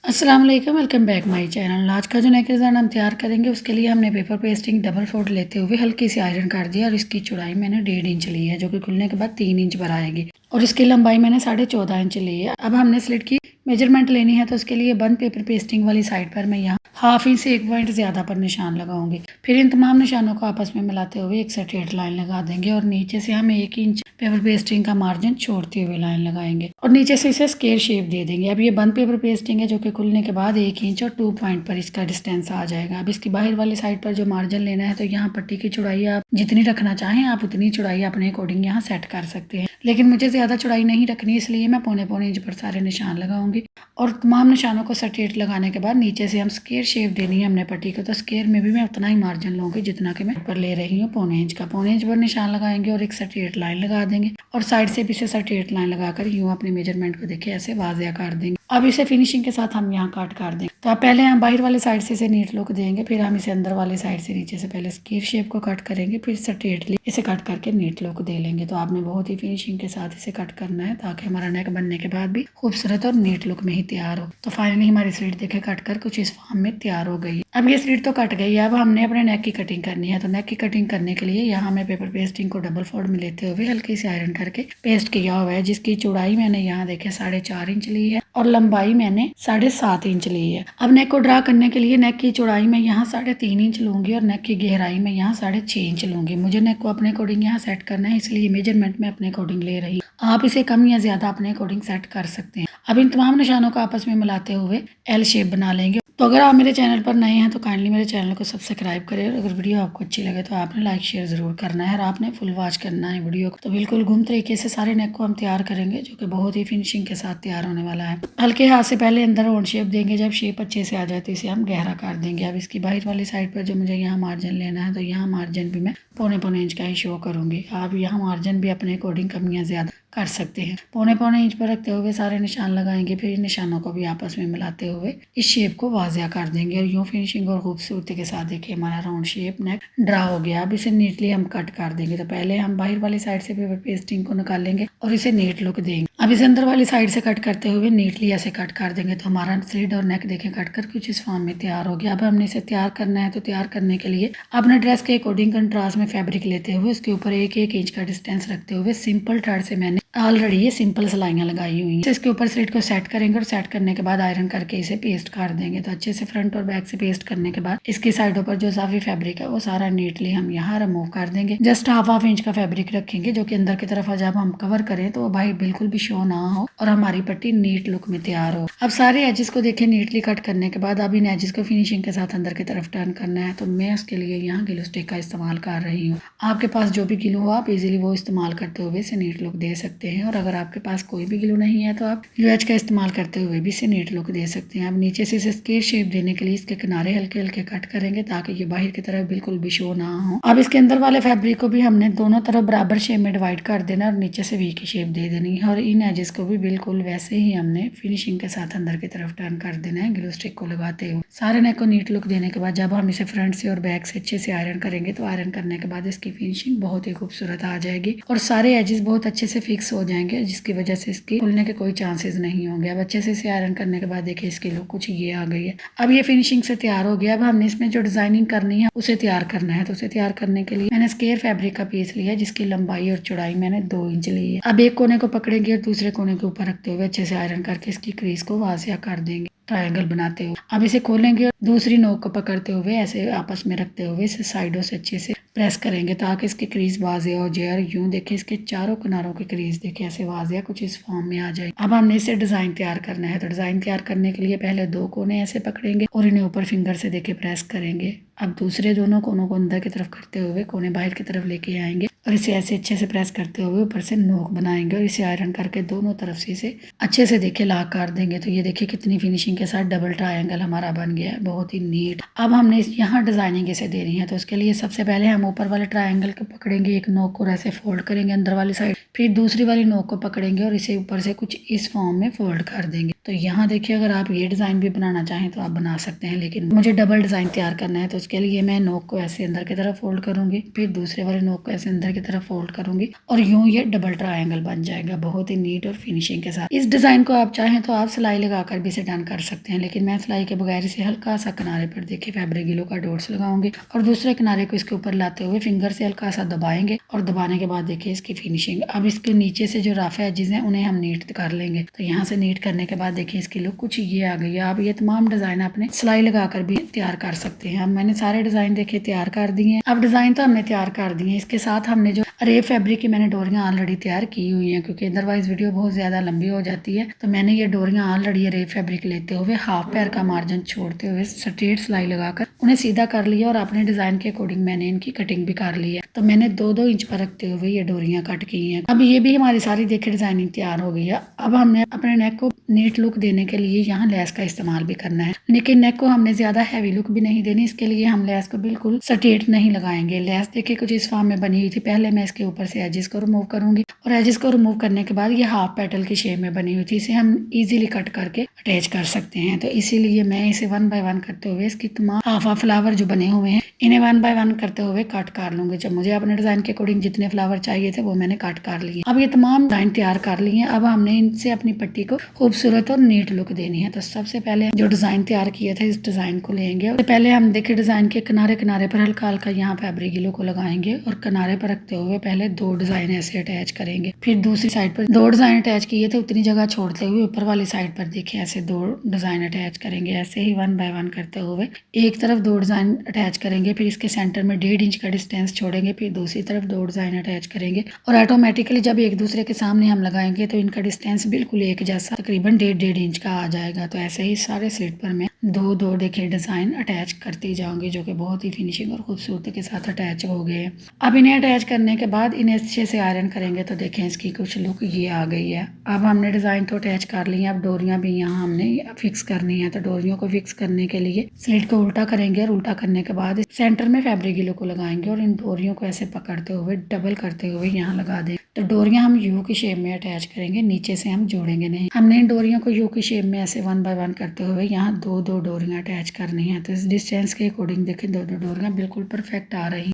अस्सलाम वालेकुम, welcome back my channel. आज का जो नेक डिज़ाइन हम तैयार करेंगे उसके लिए हमने पेपर पेस्टिंग डबल फोल्ड लेते हुए हल्की सी आयरन कर दिया और इसकी चौड़ाई मैंने 1.5 इंच ली है, जो कि खुलने के बाद 3 इंच पर आएगी और इसकी लंबाई मैंने 14.5 इंच ली है। अब हमने स्लिट की मेजरमेंट लेनी है, तो उसके लिए बंद पेपर पेस्टिंग वाली साइड पर मैं यहाँ 1/2 इंच से 1 पॉइंट ज़्यादा पर निशान लगाऊंगी। फिर इन तमाम निशानों को आपस में मिलाते हुए एक स्ट्रेट लाइन लगा देंगे और नीचे से हम 1 इंच पेपर पेस्टिंग का मार्जिन छोड़ते हुए लाइन लगाएंगे और नीचे से इसे स्क्वायर शेप दे देंगे। अब ये बंद पेपर पेस्टिंग है, जो कि खुलने के बाद 1 इंच और 2 पॉइंट पर इसका डिस्टेंस आ जाएगा। अब इसकी बाहर वाली साइड पर जो मार्जिन लेना है, तो यहाँ पट्टी की चौड़ाई आप जितनी रखना चाहें आप उतनी चौड़ाई अपने अकॉर्डिंग यहाँ सेट कर सकते हैं, लेकिन मुझे ज़्यादा चौड़ाई नहीं रखनी, इसलिए मैं पौने पौने इंच पर सारे निशान लगाऊंगी। और तमाम निशानों को स्ट्रेट लगाने के बाद नीचे से हम स्क्वायर शेप देनी है हमने पट्टी को, तो स्क्वायर में भी मैं उतना ही मार्जिन लूँगी जितना कि मैं पर ले रही हूँ पौने इंच का। पौने इंच पर निशान लगाएंगे और एक स्ट्रेट लाइन लगा देंगे और साइड से भी इसे स्ट्रेट लाइन लगाकर यूँ अपने मेजरमेंट को देखिए ऐसे वाज़िया कर देंगे। अब इसे फिनिशिंग के साथ हम यहाँ कट कर देंगे। तो अब पहले हम बाहर वाले साइड से इसे नीट लुक देंगे, फिर हम इसे अंदर वाले साइड से नीचे से पहले स्क्वायर शेप को कट करेंगे, फिर स्ट्रेटली इसे कट करके नीट लुक दे लेंगे। तो आपने बहुत ही फिनिशिंग के साथ इसे कट करना है, ताकि हमारा नेक बनने के बाद भी खूबसूरत और नीट लुक में ही तैयार हो। तो फाइनली हमारी स्लीट देखे कट कर कुछ इस फॉर्म में तैयार हो गई। अब ये स्लीट तो कट गई है, अब हमने अपने नेक की कटिंग करनी है। तो नेक की कटिंग करने के लिए यहाँ मैं पेपर पेस्टिंग को डबल फोल्ड में लेते हुए हल्की सी आयरन करके पेस्ट किया हुआ है, जिसकी चौड़ाई मैंने यहाँ देखे 4.5 इंच ली है और लंबाई मैंने 7.5 इंच ली है। अब नेक को ड्रा करने के लिए नेक की चौड़ाई में यहाँ 3.5 इंच लूंगी और नेक की गहराई में यहाँ 6.5 इंच लूंगी। मुझे नेक को अपने अकॉर्डिंग यहाँ सेट करना है, इसलिए मेजरमेंट में अपने अकॉर्डिंग ले रही हूँ। आप इसे कम या ज्यादा अपने अकॉर्डिंग सेट कर सकते हैं। अब इन तमाम निशानों को आपस में मिलाते हुए एल शेप बना लेंगे। तो अगर आप मेरे चैनल पर नए हैं तो काइंडली मेरे चैनल को सब्सक्राइब करें और अगर वीडियो आपको अच्छी लगे तो आपने लाइक शेयर ज़रूर करना है और आपने फुल वॉच करना है वीडियो को। तो बिल्कुल घूम तरीके से सारे नेक को हम तैयार करेंगे, जो कि बहुत ही फिनिशिंग के साथ तैयार होने वाला है। हल्के हाथ से पहले अंदर राउंड शेप देंगे, जब शेप अच्छे से आ जाए तो इसे हम गहरा कर देंगे। अब इसकी बाहर वाली साइड पर जो मुझे यहाँ मार्जिन लेना है, तो यहाँ मार्जिन भी मैं पौने पौने इंच का ही शो करूँगी। आप यहाँ मार्जिन भी अपने अकॉर्डिंग कमियाँ ज़्यादा कर सकते हैं। पौने पौने इंच पर रखते हुए सारे निशान लगाएंगे, फिर इन निशानों को भी आपस में मिलाते हुए इस शेप को वाजिया कर देंगे और यूँ फिनिशिंग और खूबसूरती के साथ देखिए हमारा राउंड शेप नेक ड्रा हो गया। अब इसे नीटली हम कट कर देंगे। तो पहले हम बाहर वाली साइड से पेपर पेस्टिंग को निकालेंगे और इसे नीट लुक देंगे। अब इसे अंदर वाली साइड से कट करते हुए नीटली ऐसे कट कर देंगे। तो हमारा स्लीट और नेक देखें कट कर कुछ इस फॉर्म में तैयार हो गया। अब हमने इसे तैयार करना है, तो तैयार करने के लिए अपने ड्रेस के अकॉर्डिंग कंट्रास्ट में फैब्रिक लेते हुए उसके ऊपर 1-1 इंच का डिस्टेंस रखते हुए सिंपल थ्रेड से मैंने ऑलरेडी ये सिंपल सिलाइयाँ लगाई हुई हैं। इसके ऊपर स्लिट को सेट करेंगे और सेट करने के बाद आयरन करके इसे पेस्ट कर देंगे। तो अच्छे से फ्रंट और बैक से पेस्ट करने के बाद इसकी साइडों पर जो साफी फैब्रिक है वो सारा नीटली हम यहाँ रिमूव कर देंगे। जस्ट हाफ इंच का फैब्रिक रखेंगे, जो कि अंदर की तरफ जब हम कवर करें तो वो बाहर बिल्कुल भी शो ना हो और हमारी पट्टी नीट लुक में तैयार हो। अब सारे एजेस को देखें नीटली कट करने के बाद अब इन एजेस को फिनिशिंग के साथ अंदर की तरफ टर्न करना है। तो मैं उसके लिए यहाँ ग्लू स्टिक का इस्तेमाल कर रही हूँ। आपके पास जो भी ग्लू हो आप इजीली वो इस्तेमाल करते हुए इसे नीट लुक दे सकते हैं, और अगर आपके पास कोई भी ग्लू नहीं है तो आप ग्लू एच का इस्तेमाल करते हुए भी इसे नीट लुक दे सकते हैं। अब नीचे से इसे स्क्वायर शेप देने के लिए इसके किनारे हल्के हल्के कट करेंगे, ताकि ये बाहर की तरफ बिल्कुल भी शो ना हो। अब इसके अंदर वाले फैब्रिक को भी हमने दोनों तरफ बराबर शेप में डिवाइड कर देना और नीचे से वी की शेप दे देनी है, और इन एजेस को भी बिल्कुल वैसे ही हमने फिनिशिंग के साथ अंदर की तरफ टर्न कर देना है ग्लू स्टिक को लगाते हुए। सारे नेक को नीट लुक देने के बाद जब हम इसे फ्रंट से और बैक से अच्छे से आयरन करेंगे, तो आयरन करने के बाद इसकी फिनिशिंग बहुत ही खूबसूरत आ जाएगी और सारे एजेस बहुत अच्छे से फिक्स हो जाएंगे, जिसकी वजह से इसकी खुलने के कोई चांसेस नहीं होंगे। अब अच्छे से इसे आयरन करने के बाद देखिए इसकी लुक कुछ ये आ गई है। अब ये फिनिशिंग से तैयार हो गया। अब हमने इसमें जो डिजाइनिंग करनी है उसे तैयार करना है। तो उसे तैयार करने के लिए मैंने स्क्वायर फैब्रिक का पीस लिया, जिसकी लंबाई और चौड़ाई मैंने 2 इंच ली है। अब एक कोने को पकड़ेंगे और दूसरे कोने के ऊपर रखते हुए अच्छे से आयरन करके इसकी क्रीज को वासिया कर देंगे ट्रायंगल बनाते हुए। अब इसे खोलेंगे और दूसरी नोक को पकड़ते हुए ऐसे आपस में रखते हुए इसे साइडों से अच्छे से प्रेस करेंगे, ताकि इसकी क्रीज वाजिया हो जाए। और यूं देखे इसके चारों किनारों की क्रीज देखे ऐसे वाजिया कुछ इस फॉर्म में आ जाए। अब हमने इसे डिजाइन तैयार करना है। तो डिजाइन तैयार करने के लिए पहले 2 कोने ऐसे पकड़ेंगे और इन्हें ऊपर फिंगर से देखे प्रेस करेंगे। अब दूसरे दोनों कोनों को अंदर की तरफ करते हुए कोने बाहर की तरफ लेके आएंगे और इसे ऐसे अच्छे से प्रेस करते हुए ऊपर से नोक बनाएंगे और इसे आयरन करके दोनों तरफ से इसे अच्छे से देखे लाक कर देंगे। तो ये देखिए कितनी फिनिशिंग के साथ डबल ट्रायंगल हमारा बन गया है, बहुत ही नीट। अब हमने यहाँ डिजाइनिंग इसे देनी है। तो उसके लिए सबसे पहले हम ऊपर वाले ट्रायंगल को पकड़ेंगे, एक नोक को ऐसे फोल्ड करेंगे अंदर वाली साइड, फिर दूसरी वाली नोक को पकड़ेंगे और इसे ऊपर से कुछ इस फॉर्म में फोल्ड कर देंगे। तो यहाँ देखिए अगर आप ये डिज़ाइन भी बनाना चाहें तो आप बना सकते हैं, लेकिन मुझे डबल डिज़ाइन तैयार करना है तो उसके लिए मैं नोक को ऐसे अंदर की तरफ फोल्ड करूंगी, फिर दूसरे वाले नोक को ऐसे अंदर की तरफ फोल्ड करूंगी और यूं ये डबल ट्रायंगल बन जाएगा बहुत ही नीट और फिनिशिंग के साथ। इस डिज़ाइन को आप चाहें तो आप सिलाई लगाकर भी इसे डन कर सकते हैं, लेकिन मैं सिलाई के बगैर इसे हल्का सा किनारे पर देखिए फैब्रिक ग्लू का डॉट्स लगाऊंगी और दूसरे किनारे को इसके ऊपर लाते हुए फिंगर से हल्का सा दबाएंगे और दबाने के बाद देखिए इसकी फिनिशिंग। अब इसके नीचे से जो रफ एजेस हैं उन्हें हम नीट कर लेंगे। तो यहाँ से नीट करने के बाद देखिए इसकी लुक कुछ ये आ गई है। आप ये तमाम डिजाइन अपने सिलाई लगाकर भी तैयार कर सकते हैं। अब मैंने सारे डिजाइन देखे तैयार कर दिए हैं। अब डिजाइन तो हमने तैयार कर दिए हैं, इसके साथ हमने जो अरेब फैब्रिक की मैंने डोरियां ऑलरेडी तैयार की हुई हैं, क्योंकि अदरवाइज वीडियो बहुत ज्यादा लंबी हो जाती है। तो मैंने ये डोरियां ऑलरेडी अरेब फैब्रिक लेते हुए हाफ पैर का मार्जिन छोड़ते हुए स्ट्रेट सिलाई लगाकर उन्हें सीधा कर लिया और अपने डिजाइन के अकॉर्डिंग मैंने इनकी कटिंग भी कर ली है। तो मैंने 2-2 इंच पर रखते हुए ये डोरियां कट की हैं। अब ये भी हमारी सारी देखिए डिजाइनिंग तैयार हो गई है। अब हमने अपने नेक को नीट लुक देने के लिए यहाँ लेस का इस्तेमाल भी करना है, लेकिन नेक को हमने ज्यादा हैवी लुक भी नहीं देनी। इसके लिए हम लेस को बिल्कुल स्ट्रेट नहीं लगाएंगे। लेस देखिए कुछ इस फॉर्म में बनी हुई थी। पहले मैं इसके ऊपर से एजेस को रिमूव करूंगी और एजेस को रिमूव करने के बाद ये हाफ पेटल की शेप में बनी हुई थी, इसे हम इजीली कट करके अटैच कर सकते हैं। तो इसीलिए मैं इसे 1 बाय 1 करते हुए इसकी तमाम हाफ फ्लावर जो बने हुए हैं इन्हें 1 बाय 1 करते हुए कट कर लूंगी। जब मुझे अपने डिजाइन के अकॉर्डिंग जितने फ्लावर चाहिए थे वो मैंने कट कर लिए। अब ये तमाम डिजाइन तैयार कर लिए हैं। अब हमने इनसे अपनी पट्टी को खूबसूरत और नीट लुक देनी है। तो सबसे पहले जो डिजाइन तैयार किया था इस डिजाइन को लेंगे और पहले हम देखिए डिजाइन के किनारे किनारे पर हल्का हल्का यहाँ फैब्रिक ग्लू को लगाएंगे और किनारे पर रखते हुए पहले 2 डिजाइन ऐसे अटैच करेंगे। फिर दूसरी साइड पर 2 डिजाइन अटैच किए थे उतनी जगह छोड़ते हुए ऊपर वाली साइड पर देखिए ऐसे 2 डिजाइन अटैच करेंगे। ऐसे ही 1 बाय 1 करते हुए एक तरफ 2 डिजाइन अटैच करेंगे, फिर इसके सेंटर में 1.5 इंच का डिस्टेंस छोड़ेंगे, फिर दूसरी तरफ 2 डिजाइन अटैच करेंगे और ऑटोमेटिकली जब एक दूसरे के सामने हम लगाएंगे तो इनका डिस्टेंस बिल्कुल एक जैसा तकरीबन 1.5 इंच का आ जाएगा। तो ऐसे ही सारे स्लिट पर मैं 2-2 देखिए डिजाइन अटैच करती जाऊंगी, जो कि बहुत ही फिनिशिंग और खूबसूरती के साथ अटैच हो गए। अब इन्हें अटैच करने के बाद इन्हें अच्छे से आयरन करेंगे तो देखें इसकी कुछ लुक ये आ गई है। अब हमने डिजाइन तो अटैच कर ली है। अब डोरियां भी यहाँ हमने फिक्स करनी है। तो डोरियों को फिक्स करने के लिए स्लिट को उल्टा करेंगे और उल्टा करने के बाद सेंटर में फैब्रिक ग्लू को लगाएंगे और इन डोरियों को ऐसे पकड़ते हुए डबल करते हुए यहाँ लगा देंगे। तो डोरियां हम यू की शेप में अटैच करेंगे, नीचे से हम जोड़ेंगे नहीं। हमने इन डोरियों को यू की शेप में ऐसे 1 बाय 1 करते हुए यहाँ 2-2 डोरियां अटैच करनी है। तो इस डिस्टेंस के अकॉर्डिंग देखें 2-2 डोरियां बिल्कुल परफेक्ट आ रही।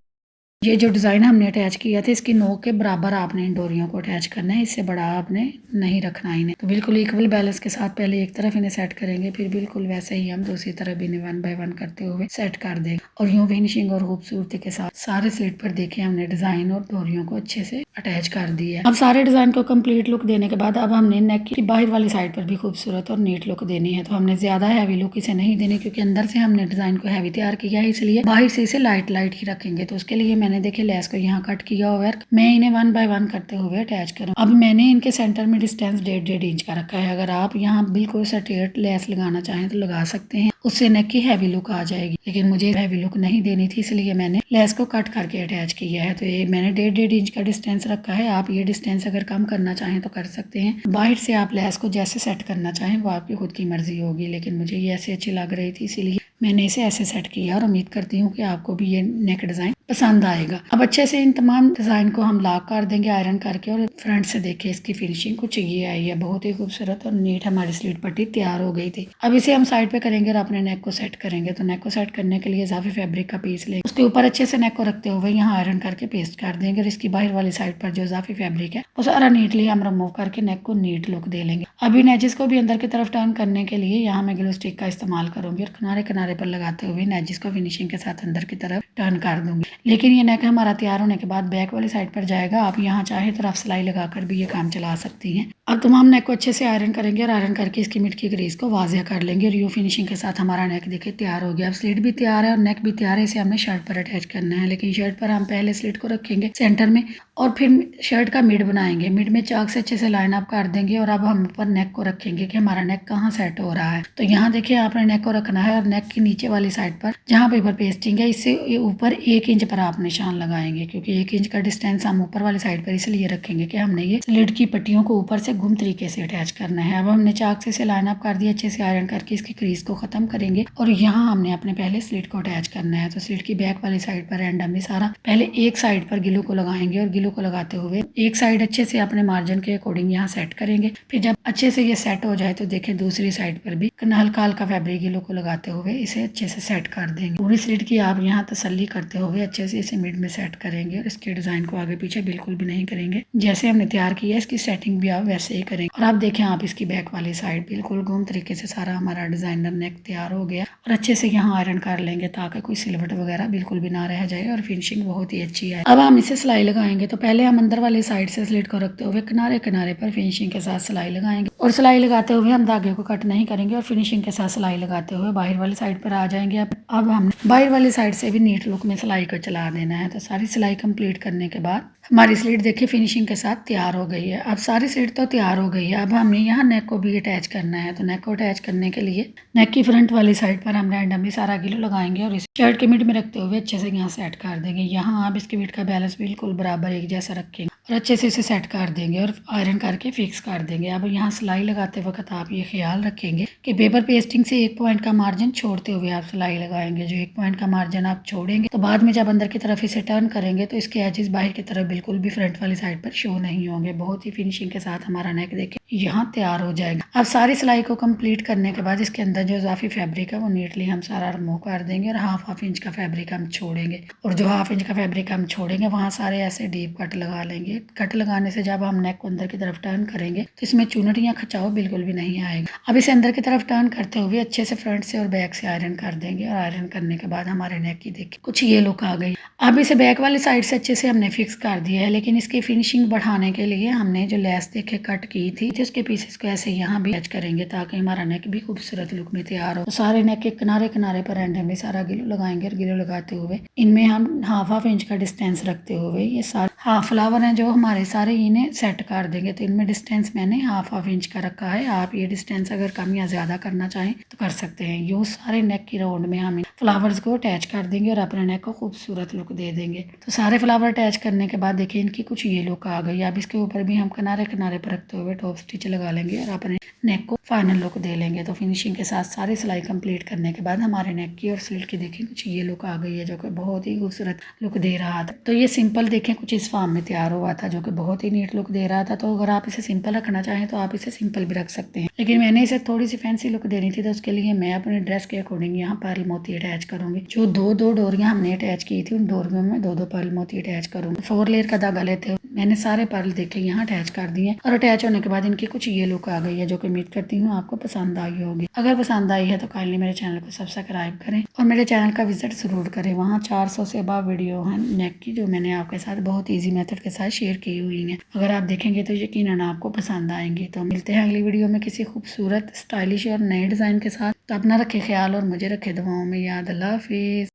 ये जो डिज़ाइन हमने अटैच किया था इसकी नोक के बराबर आपने इन डोरियों को अटैच करना है, इससे बड़ा आपने नहीं रखना इन्हें। तो बिल्कुल इक्वल बैलेंस के साथ पहले एक तरफ इन्हें सेट करेंगे, फिर बिल्कुल वैसे ही हम दूसरी तरफ इन्हें 1 बाय 1 करते हुए सेट कर देंगे और यूं फिनिशिंग और खूबसूरती के साथ सारे स्लिट पर देखे हमने डिजाइन और डोरियों को अच्छे से अटैच कर दिया। अब सारे डिजाइन को कंप्लीट लुक देने के बाद अब हमने नेक की बाहर वाली साइड पर भी खूबसूरत और नीट लुक देनी है। तो हमने ज्यादा हैवी लुक इसे नहीं देनी, क्योंकि अंदर से हमने डिजाइन को हैवी तैयार किया है, इसलिए बाहर से इसे लाइट लाइट ही रखेंगे। तो उसके लिए मैंने देखे लेस को यहाँ कट किया हुआ, मैं इन्हें 1 बाय 1 करते हुए अटैच करूँ। अब मैंने इनके सेंटर में डिस्टेंस 1.5 इंच का रखा है। अगर आप यहाँ बिल्कुल स्ट्रेट लेस लगाना चाहें तो लगा सकते हैं, उससे नेक की हैवी लुक आ जाएगी, लेकिन मुझे हैवी लुक नहीं देनी थी इसलिए मैंने लेस को कट करके अटैच किया है। तो ये मैंने 1.5 इंच का डिस्टेंस रखा है। आप ये डिस्टेंस अगर कम करना चाहें तो कर सकते हैं। बाहर से आप लेस को जैसे सेट करना चाहें वो आपकी खुद की मर्जी होगी, लेकिन मुझे ये ऐसे अच्छी लग रही थी इसीलिए मैंने इसे ऐसे सेट किया और उम्मीद करती हूँ कि आपको भी ये नेक डिजाइन पसंद आएगा। अब अच्छे से इन तमाम डिजाइन को हम लॉक कर देंगे आयरन करके और फ्रंट से देखिए इसकी फिनिशिंग कुछ ये आई है, बहुत ही खूबसूरत और नीट हमारी स्लीट पट्टी तैयार हो गई थी। अब इसे हम साइड पे करेंगे और अपने नेक को सेट करेंगे। तो नेक को सेट करने के लिए इजाफी फैब्रिक का पीस लेंगे, उसके ऊपर अच्छे से नेक को रखते हुए यहाँ आयरन करके पेस्ट कर देंगे और इसकी बाहर वाली साइड पर जो इजाफी फैब्रिक है वो सारा नीटली हम रिमूव करके नेक को नीट लुक दे लेंगे। अब इन एजेस को भी अंदर की तरफ टर्न करने के लिए यहाँ मैं ग्लू स्टिक का इस्तेमाल करूंगी और किनारे किनारे पर लगाते हुए इन एजेस को फिनिशिंग के साथ अंदर की तरफ टर्न कर दूंगी। लेकिन ये नेक हमारा तैयार होने के बाद बैक वाली साइड पर जाएगा। आप यहाँ चाहे तो रफ सिलाई लगाकर भी ये काम चला सकती हैं। अब तमाम नेक को अच्छे से आयरन करेंगे और आयरन करके इसकी मिड की क्रीज को वाजिया कर लेंगे और यू फिनिशिंग के साथ हमारा नेक देखिए तैयार हो गया। अब स्लिट भी तैयार है और नेक भी तैयार है। इसे हमने शर्ट पर अटैच करना है, लेकिन शर्ट पर हम पहले स्लिट को रखेंगे सेंटर में और फिर शर्ट का मिड बनाएंगे। मिड में चाक से अच्छे से लाइन अप कर देंगे और अब हम ऊपर नेक को रखेंगे कि हमारा नेक कहाँ सेट हो रहा है। तो यहाँ देखिए आपने नेक को रखना है और नेक की नीचे वाली साइड पर जहाँ पेपर पेस्टिंग है इससे ऊपर 1 इंच पर आप निशान लगाएंगे, क्योंकि 1 इंच का डिस्टेंस हम ऊपर वाली साइड पर इसलिए रखेंगे कि हमने ये स्लिट की पट्टियों को ऊपर से घुम तरीके से अटैच करना है। अब हमने चाक से लाइन अप कर दिया, अच्छे से आयरन करके इसकी क्रीज को खत्म करेंगे और यहाँ हमने अपने पहले स्लिट को अटैच करना है। तो स्लिट की बैक वाली साइड पर एंड हम सारा पहले एक साइड पर ग्लू को लगाएंगे और ग्लू को लगाते हुए एक साइड अच्छे से अपने मार्जिन के अकॉर्डिंग यहाँ सेट करेंगे। फिर जब अच्छे से ये सेट हो जाए तो देखें दूसरी साइड पर भी हल्का हल्का फैब्रिक गिलो को लगाते हुए इसे अच्छे से सेट कर देंगे। पूरी स्लिट की आप यहाँ तसल्ली करते हुए अच्छे से इसे मिड में सेट करेंगे और इसके डिजाइन को आगे पीछे बिल्कुल भी नहीं करेंगे। जैसे हमने तैयार किया है इसकी सेटिंग भी आप वैसे ही करेंगे। और आप देखें आप इसकी बैक वाली साइड बिल्कुल घूम तरीके से सारा हमारा डिजाइनर नेक तैयार हो गया और अच्छे से यहाँ आयरन कर लेंगे ताकि कोई सिलवट वगैरह बिल्कुल भी ना रह जाए और फिनिशिंग बहुत ही अच्छी है। अब हम इसे सिलाई लगाएंगे तो पहले हम अंदर वाली साइड से स्लिट को रखते हुए किनारे किनारे पर फिनिशिंग के साथ सिलाई लगाएंगे और सिलाई लगाते हुए हम धागे को कट नहीं करेंगे और फिनिशिंग के साथ सिलाई लगाते हुए बाहर वाली साइड पर आ जाएंगे। अब हम बाहर वाली साइड से भी नीट लुक में सिलाई को चला देना है। तो सारी सिलाई कंप्लीट करने के बाद हमारी स्लिट देखिए फिनिशिंग के साथ तैयार हो गई है। अब सारी स्लिट तो तैयार हो गई है। अब हमने यहाँ नेक को भी अटैच करना है। तो नेक को अटैच करने के लिए नेक की फ्रंट वाली साइड पर हम रैंडमली सारा गिलो लगाएंगे और इस शर्ट के मिड में रखते हुए अच्छे से यहाँ सेट कर देंगे। यहाँ आप इसके मिड का बैलेंस बिल्कुल बराबर एक जैसा रखेंगे और अच्छे से इसे सेट कर देंगे और आयरन करके फिक्स कर देंगे। अब यहाँ सिलाई लगाते वक्त आप ये ख्याल रखेंगे कि पेपर पेस्टिंग से 1 पॉइंट का मार्जिन छोड़ते हुए आप सिलाई लगाएंगे। जो 1 पॉइंट का मार्जिन आप छोड़ेंगे तो बाद में जब अंदर की तरफ इसे टर्न करेंगे तो इसके एजेस बाहर की तरफ बिल्कुल भी फ्रंट वाली साइड पर शो नहीं होंगे। बहुत ही फिनिशिंग के साथ हमारा नेक देखिए यहाँ तैयार हो जाएगा। अब सारी सिलाई को कंप्लीट करने के बाद इसके अंदर जो इजाफी फैब्रिक है वो नीटली हम सारा रिमूव कर देंगे और हाफ इंच का फैब्रिक हम छोड़ेंगे और जो हाफ इंच का फैब्रिक हम छोड़ेंगे वहाँ सारे ऐसे डीप कट लगा लेंगे। कट लगाने से जब हम नेक को अंदर की तरफ टर्न करेंगे तो इसमें चुनट या खिंचाव बिल्कुल भी नहीं आएगा। अब इसे अंदर की तरफ टर्न करते हुए अच्छे से फ्रंट से और बैक से आयरन कर देंगे और आयरन करने के बाद हमारे नेक की देखिए कुछ ये लुक आ गई। अब इसे बैक वाली साइड से अच्छे से हमने फिक्स कर दिया है, लेकिन इसकी फिनिशिंग बढ़ाने के लिए हमने जो लेस देखे कट की थी उसके पीसेस को ऐसे यहाँ भी अटैच करेंगे ताकि हमारा नेक भी खूबसूरत लुक में तैयार हो। तो सारे नेक के किनारे किनारे पर रैंडमली सारा गिलो लगाएंगे और गिलो लगाते हुए इनमें हम हाफ इंच का डिस्टेंस रखते हुए ये सारे हाफ फ्लावर हैं जो हमारे सारे इन्हें सेट कर देंगे। तो इनमें डिस्टेंस मैंने हाफ इंच का रखा है। आप ये डिस्टेंस अगर कम या ज्यादा करना चाहें तो कर सकते हैं। यूँ सारे नेक की राउंड में हम फ्लावर्स को अटैच कर देंगे और अपने नेक को खूबसूरत लुक दे देंगे। तो सारे फ्लावर अटैच करने के बाद देखिए इनकी कुछ ये लुक आ गई। अब इसके ऊपर भी हम किनारे किनारे पर रखते हुए टॉप स्टिच लगा लेंगे और अपने नेक को फाइनल लुक दे लेंगे। तो फिनिशिंग के साथ सारी सिलाई कंप्लीट करने के बाद हमारे नेक की और स्लिट की देखिए कुछ ये लुक आ गई है जो कि बहुत ही खूबसूरत लुक दे रहा था। तो ये सिंपल देखें कुछ इस फॉर्म में तैयार हुआ था जो कि बहुत ही नीट लुक दे रहा था। तो अगर आप इसे सिंपल रखना चाहें तो आप इसे सिंपल भी रख सकते हैं, लेकिन मैंने इसे थोड़ी सी फैंसी लुक देनी थी तो उसके लिए मैं अपने ड्रेस के अकॉर्डिंग यहाँ पर्ल मोती अटैच करूंगी। जो दो डोरियां हमने अटैच की थी उन डोरियों में दो पर्ल मोती अटैच करूंगी। 4 लेयर का धागा लेते हुए मैंने सारे पर्ल देखे यहाँ अटैच कर दिए और अटैच होने के बाद इनकी कुछ ये लुक आ गई है जो कि उम्मीद करती हूँ आपको पसंद आई होगी। अगर पसंद आई है तो काइंडली मेरे चैनल को सब्सक्राइब करें और मेरे चैनल का विजिट जरूर करें। वहाँ 400 से अबव वीडियो है नेक की जो मैंने आपके साथ बहुत ईजी मेथड के साथ शेयर की हुई है। अगर आप देखेंगे तो यकीनन आपको पसंद आएंगी। तो मिलते हैं अगली वीडियो में किसी खूबसूरत स्टाइलिश और नए डिजाइन के साथ। तो अपना रखे ख्याल और मुझे रखे दुआओं में याद। अल्लाह हाफिज।